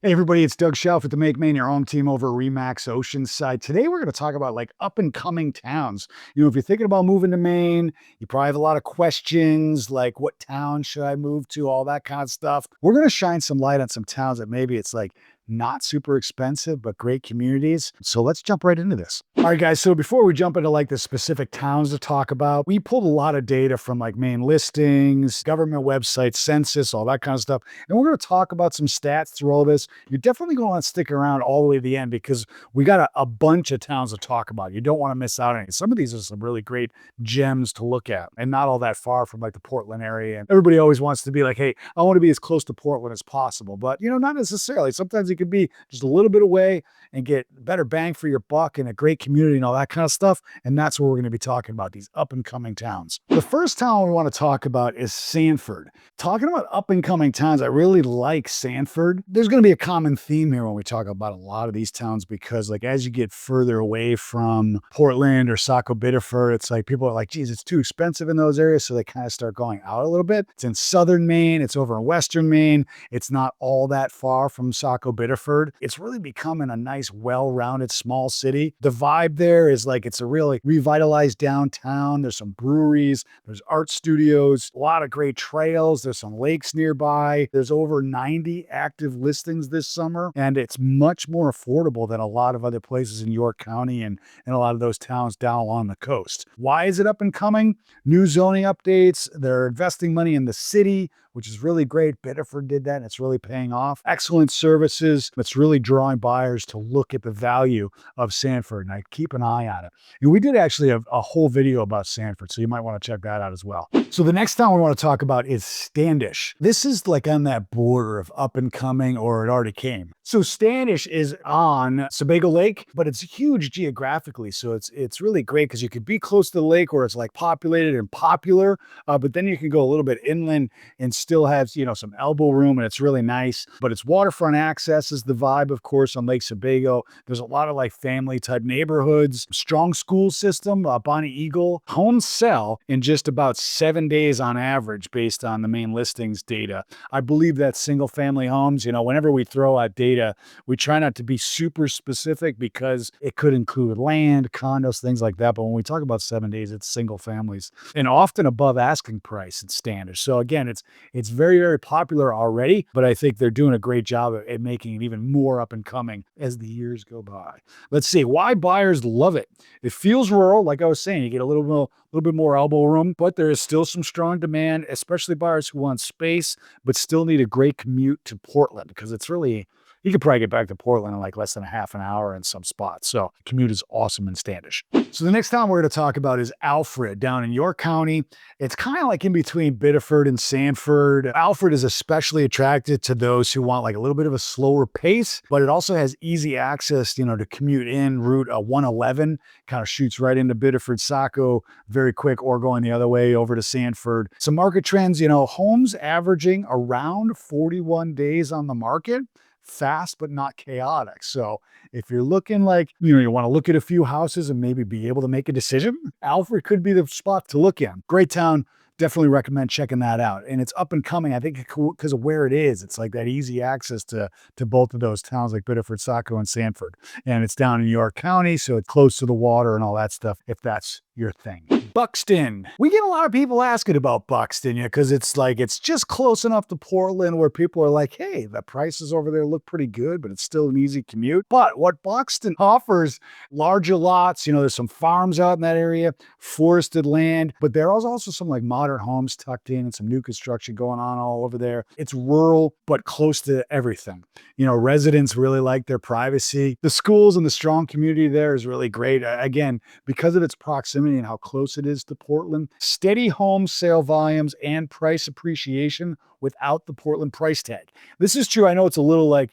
Hey everybody, it's Doug Shelf at the Make Maine, your home team over at Remax Oceanside. Today we're going to talk about like up and coming towns. If you're thinking about moving to Maine, you probably have a lot of questions like what town should I move to, all that kind of stuff. We're going to shine some light on some towns that maybe it's like not super expensive, but great communities. So let's jump right into this. All right, guys. So before we jump into like the specific towns to talk about, we pulled a lot of data from like Maine Listings, government websites, Census, all that kind of stuff. And we're going to talk about some stats through all this. You're definitely going to want to stick around all the way to the end because we got a bunch of towns to talk about. You don't want to miss out on any. Some of these are some really great gems to look at and not all that far from like the Portland area. And everybody always wants to be like, hey, I want to be as close to Portland as possible. But, not necessarily. Sometimes it could be just a little bit away and get better bang for your buck and a great community and all that kind of stuff. And that's what we're going to be talking about, these up and coming towns. The first town we want to talk about is Sanford. Talking about up and coming towns, I really like Sanford. There's going to be a common theme here when we talk about a lot of these towns because like as you get further away from Portland or Saco Biddeford, it's like people are like, geez, it's too expensive in those areas. So they kind of start going out a little bit. It's in Southern Maine. It's over in Western Maine. It's not all that far from Saco Biddeford. It's really becoming a nice, well-rounded small city. The vibe there is like it's a really revitalized downtown. There's some breweries, there's art studios, a lot of great trails. There's some lakes nearby. There's over 90 active listings this summer, and it's much more affordable than a lot of other places in York County and a lot of those towns down along the coast. Why is it up and coming? New zoning updates. They're investing money in the city, which is really great. Biddeford did that, and it's really paying off. Excellent services. It's really drawing buyers to look at the value of Sanford, and I keep an eye on it. And we did actually have a whole video about Sanford, so you might want to check that out as well. So the next town we want to talk about is Standish. This is like on that border of up and coming, or it already came. So Standish is on Sebago Lake, but it's huge geographically. So it's really great because you could be close to the lake where it's like populated and popular, but then you can go a little bit inland and still have, some elbow room, and it's really nice. But it's waterfront access is the vibe, of course, on Lake Sebago. There's a lot of like family type neighborhoods, strong school system, Bonnie Eagle. Homes sell in just about 7 days on average based on the Maine Listings data. I believe that single family homes, whenever we throw out data, we try not to be super specific because it could include land, condos, things like that. But when we talk about 7 days, it's single families and often above asking price in Standish. So again, it's very, very popular already, but I think they're doing a great job at making it even more up and coming as the years go by. Let's see why buyers love it. It feels rural, like I was saying. You get a little bit more elbow room, but there is still some strong demand, especially buyers who want space, but still need a great commute to Portland because it's really, you could probably get back to Portland in like less than a half an hour in some spots. So commute is awesome in Standish. So the next town we're going to talk about is Alfred down in York County. It's kind of like in between Biddeford and Sanford. Alfred is especially attracted to those who want like a little bit of a slower pace, but it also has easy access, to commute in Route 111, kind of shoots right into Biddeford, Saco, very quick, or going the other way over to Sanford. Some market trends, homes averaging around 41 days on the market. Fast, but not chaotic. So if you're looking like, you want to look at a few houses and maybe be able to make a decision, Alfred could be the spot to look in. Great town. Definitely recommend checking that out. And it's up and coming, I think, because of where it is. It's like that easy access to both of those towns like Biddeford, Saco, and Sanford. And it's down in York County, so it's close to the water and all that stuff, if that's your thing. Buxton. We get a lot of people asking about Buxton, because it's just close enough to Portland where people are like, hey, the prices over there look pretty good, but it's still an easy commute. But what Buxton offers, larger lots, there's some farms out in that area, forested land, but there are also some like modern homes tucked in and some new construction going on all over there. It's rural, but close to everything. Residents really like their privacy. The schools and the strong community there is really great. Again, because of its proximity and how close it is to Portland, steady home sale volumes and price appreciation without the Portland price tag. This is true. I know it's a little like,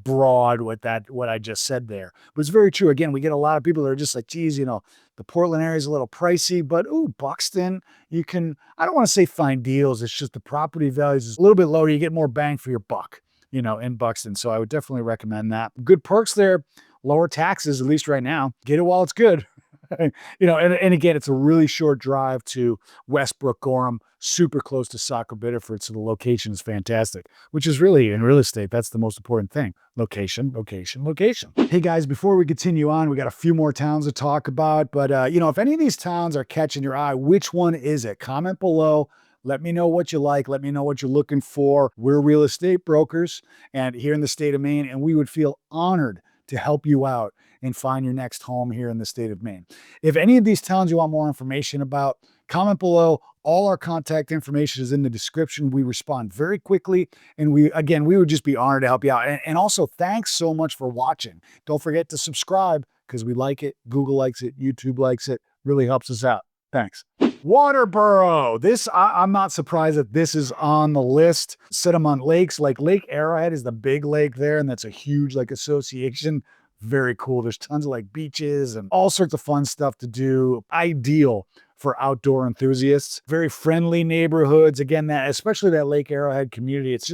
broad with what I just said there, but it's very true. Again, we get a lot of people that are just like, geez, the Portland area is a little pricey, but Buxton, you can, I don't want to say find deals. It's just the property values is a little bit lower. You get more bang for your buck, in Buxton. So I would definitely recommend that. Good perks there, lower taxes, at least right now. Get it while it's good. And again, it's a really short drive to Westbrook, Gorham, super close to Saco Biddeford. So the location is fantastic, which is really in real estate, that's the most important thing. Location, location, location. Hey guys, before we continue on, we got a few more towns to talk about. But, if any of these towns are catching your eye, which one is it? Comment below. Let me know what you like. Let me know what you're looking for. We're real estate brokers and here in the state of Maine, and we would feel honored to help you out and find your next home here in the state of Maine. If any of these towns you want more information about, comment below. All our contact information is in the description. We respond very quickly. And we would just be honored to help you out. And also, thanks so much for watching. Don't forget to subscribe because we like it. Google likes it. YouTube likes it. Really helps us out. Thanks. Waterboro. I'm not surprised that this is on the list. Sediment Lakes, like Lake Arrowhead is the big lake there, and that's a huge association. Very cool. There's tons of beaches and all sorts of fun stuff to do. Ideal for outdoor enthusiasts. Very friendly neighborhoods. Again, especially that Lake Arrowhead community. It's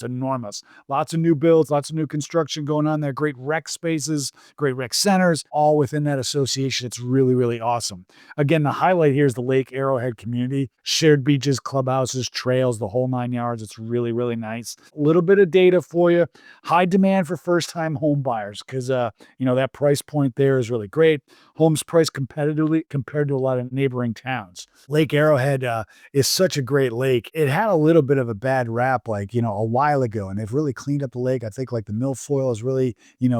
enormous. Lots of new builds, lots of new construction going on there. Great rec spaces, great rec centers, all within that association. It's really, really awesome. Again, the highlight here is the Lake Arrowhead community. Shared beaches, clubhouses, trails, the whole 9 yards. It's really, really nice. A little bit of data for you. High demand for first-time home buyers because, that price point there is really great. Homes priced competitively compared to a lot of neighboring towns. Lake Arrowhead is such a great lake. It had a little bit of a bad rap a while ago, and they've really cleaned up the lake. I think the milfoil is really,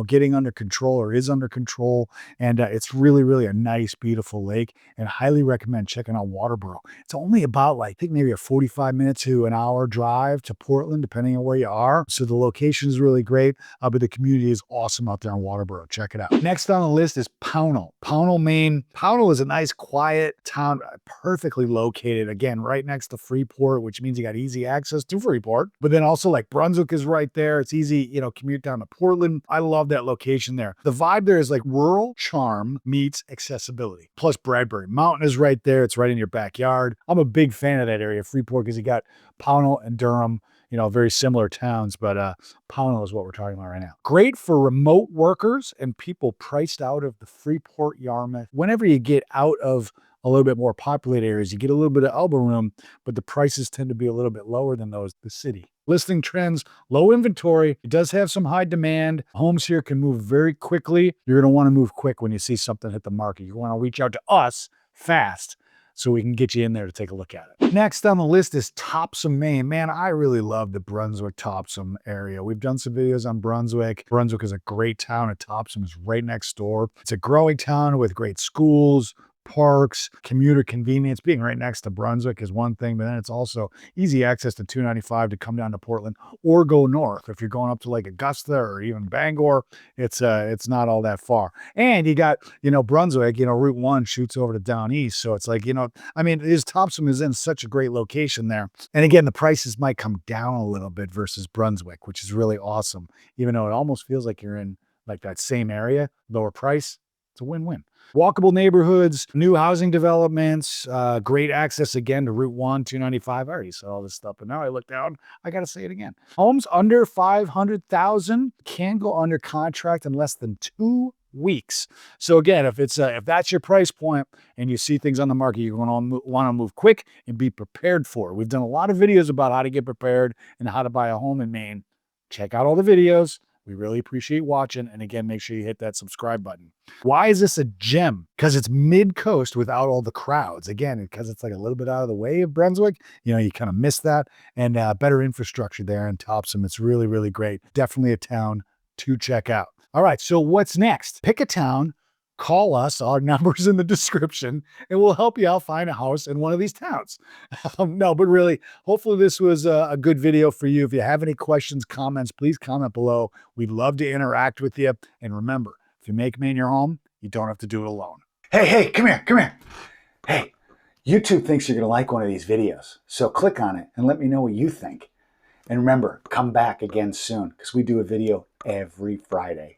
getting under control or is under control. And it's really, really a nice, beautiful lake, and highly recommend checking out Waterboro. It's only about I think maybe a 45 minute to an hour drive to Portland, depending on where you are. So the location is really great, but the community is awesome out there in Waterboro. Check it out. Next on the list is Pownal, Maine. Pownal is a nice, quiet town, perfectly located. Again, right next to Freeport, which means you got easy access to Freeport. But then also Brunswick is right there. It's easy, commute down to Portland. I love that location there. The vibe there is rural charm meets accessibility. Plus Bradbury Mountain is right there. It's right in your backyard. I'm a big fan of that area, Freeport, because you got Pownal and Durham. Very similar towns, but Pownal is what we're talking about right now. Great for remote workers and people priced out of the Freeport, Yarmouth. Whenever you get out of a little bit more populated areas, you get a little bit of elbow room, but the prices tend to be a little bit lower than the city. Listing trends, low inventory. It does have some high demand. Homes here can move very quickly. You're going to want to move quick when you see something hit the market. You want to reach out to us fast so we can get you in there to take a look at it. Next on the list is Topsham, Maine. Man, I really love the Brunswick, Topsham area. We've done some videos on Brunswick. Brunswick is a great town, and Topsham is right next door. It's a growing town with great schools, parks, commuter convenience. Being right next to Brunswick is one thing, but then it's also easy access to 295 to come down to Portland or go north. If you're going up to Augusta or even Bangor, it's not all that far. And you got, Brunswick, Route 1 shoots over to down east. So it's Topsham is in such a great location there. And again, the prices might come down a little bit versus Brunswick, which is really awesome. Even though it almost feels like you're in that same area, lower price, it's a win-win. Walkable neighborhoods, new housing developments, great access again to Route 1, 295. I already said all this stuff, but now I look down, I got to say it again. Homes under 500,000 can go under contract in less than 2 weeks. So again, if that's your price point and you see things on the market, you're going to want to move quick and be prepared for it. We've done a lot of videos about how to get prepared and how to buy a home in Maine. Check out all the videos. We really appreciate watching. And again, make sure you hit that subscribe button. Why is this a gem? Because it's mid-coast without all the crowds. Again, because it's a little bit out of the way of Brunswick. You kind of miss that. And better infrastructure there in Topsham. It's really, really great. Definitely a town to check out. All right, so what's next? Pick a town. Call us, our number's in the description, and we'll help you out find a house in one of these towns. No, but really, hopefully this was a good video for you. If you have any questions, comments, please comment below. We'd love to interact with you. And remember, if you make Maine your home, you don't have to do it alone. Hey, come here. Hey, YouTube thinks you're going to like one of these videos. So click on it and let me know what you think. And remember, come back again soon because we do a video every Friday.